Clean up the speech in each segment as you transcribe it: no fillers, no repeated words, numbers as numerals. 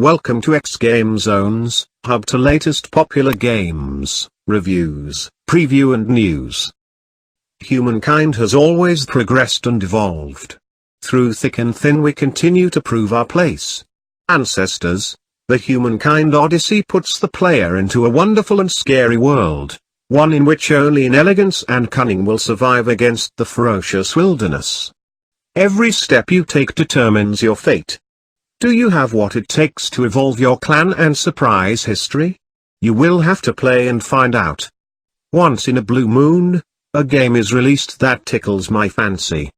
Welcome to xGameZones, hub to latest popular games, reviews, preview and news. Humankind has always progressed and evolved. Through thick and thin we continue to prove our place. Ancestors, the Humankind Odyssey puts the player into a wonderful and scary world, one in which only elegance and cunning will survive against the ferocious wilderness. Every step you take determines your fate. Do you have what it takes to evolve your clan and surprise history? You will have to play and find out. Once in a blue moon, a game is released that tickles my fancy.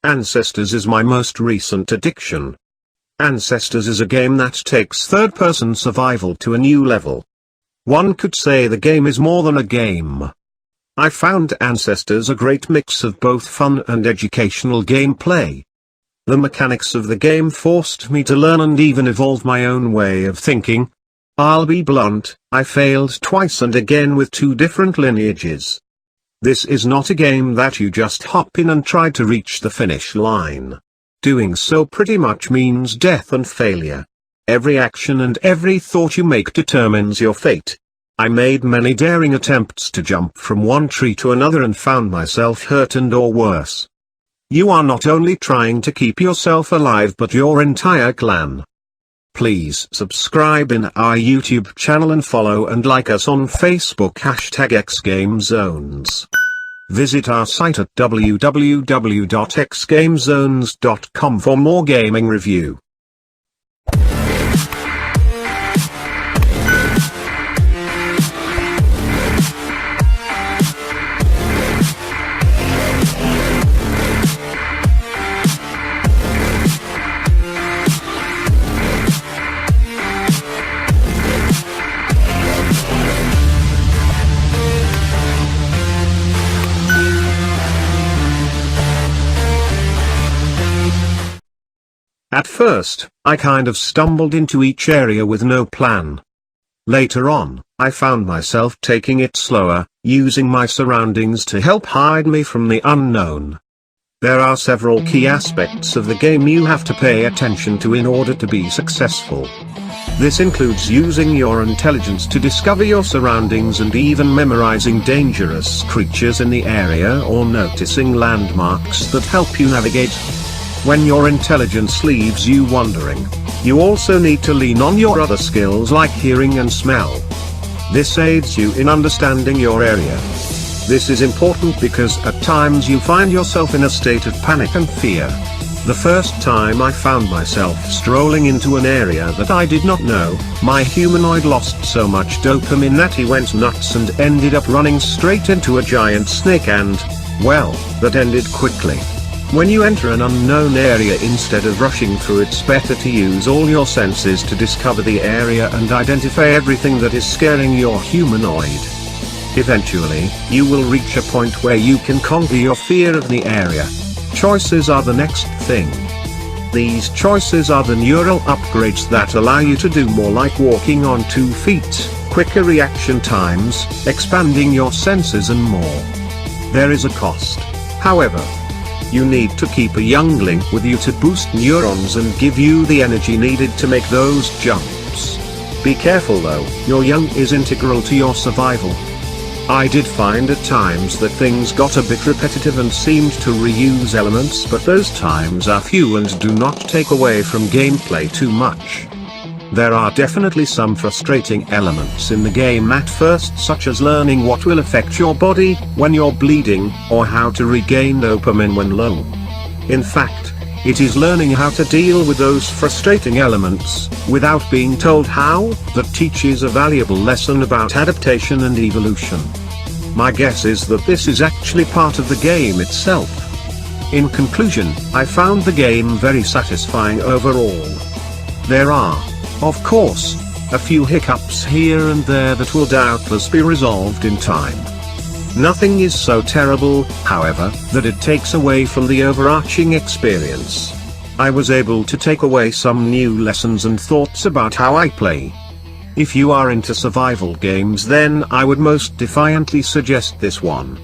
Ancestors is my most recent addiction. Ancestors is a game that takes third-person survival to a new level. One could say the game is more than a game. I found Ancestors a great mix of both fun and educational gameplay. The mechanics of the game forced me to learn and even evolve my own way of thinking. I'll be blunt, I failed twice and again with two different lineages. This is not a game that you just hop in and try to reach the finish line. Doing so pretty much means death and failure. Every action and every thought you make determines your fate. I made many daring attempts to jump from one tree to another and found myself hurt and or worse. You are not only trying to keep yourself alive but your entire clan. Please subscribe in our YouTube channel and follow and like us on Facebook #xGameZones. Visit our site at www.xgamezones.com for more gaming review. At first, I kind of stumbled into each area with no plan. Later on, I found myself taking it slower, using my surroundings to help hide me from the unknown. There are several key aspects of the game you have to pay attention to in order to be successful. This includes using your intelligence to discover your surroundings and even memorizing dangerous creatures in the area or noticing landmarks that help you navigate. When your intelligence leaves you wandering, you also need to lean on your other skills like hearing and smell. This aids you in understanding your area. This is important because at times you find yourself in a state of panic and fear. The first time I found myself strolling into an area that I did not know, my humanoid lost so much dopamine that he went nuts and ended up running straight into a giant snake and, well, that ended quickly. When you enter an unknown area, instead of rushing through, it's better to use all your senses to discover the area and identify everything that is scaring your humanoid. Eventually, you will reach a point where you can conquer your fear of the area. Choices are the next thing. These choices are the neural upgrades that allow you to do more, like walking on 2 feet, quicker reaction times, expanding your senses and more. There is a cost, however. You need to keep a youngling with you to boost neurons and give you the energy needed to make those jumps. Be careful though, your young is integral to your survival. I did find at times that things got a bit repetitive and seemed to reuse elements, but those times are few and do not take away from gameplay too much. There are definitely some frustrating elements in the game at first, such as learning what will affect your body when you're bleeding, or how to regain dopamine when low. In fact, it is learning how to deal with those frustrating elements, without being told how, that teaches a valuable lesson about adaptation and evolution. My guess is that this is actually part of the game itself. In conclusion, I found the game very satisfying overall. There are, of course, a few hiccups here and there that will doubtless be resolved in time. Nothing is so terrible, however, that it takes away from the overarching experience. I was able to take away some new lessons and thoughts about how I play. If you are into survival games, then I would most defiantly suggest this one.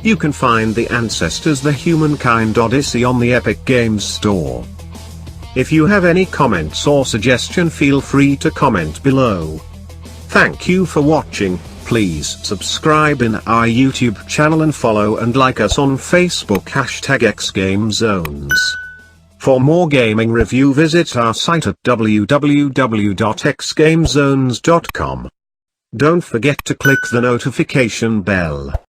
You can find the Ancestors: The Humankind Odyssey on the Epic Games Store. If you have any comments or suggestion, feel free to comment below. Thank you for watching. Please subscribe in our YouTube channel and follow and like us on Facebook #xGameZones. For more gaming review, visit our site at www.xgamezones.com. Don't forget to click the notification bell.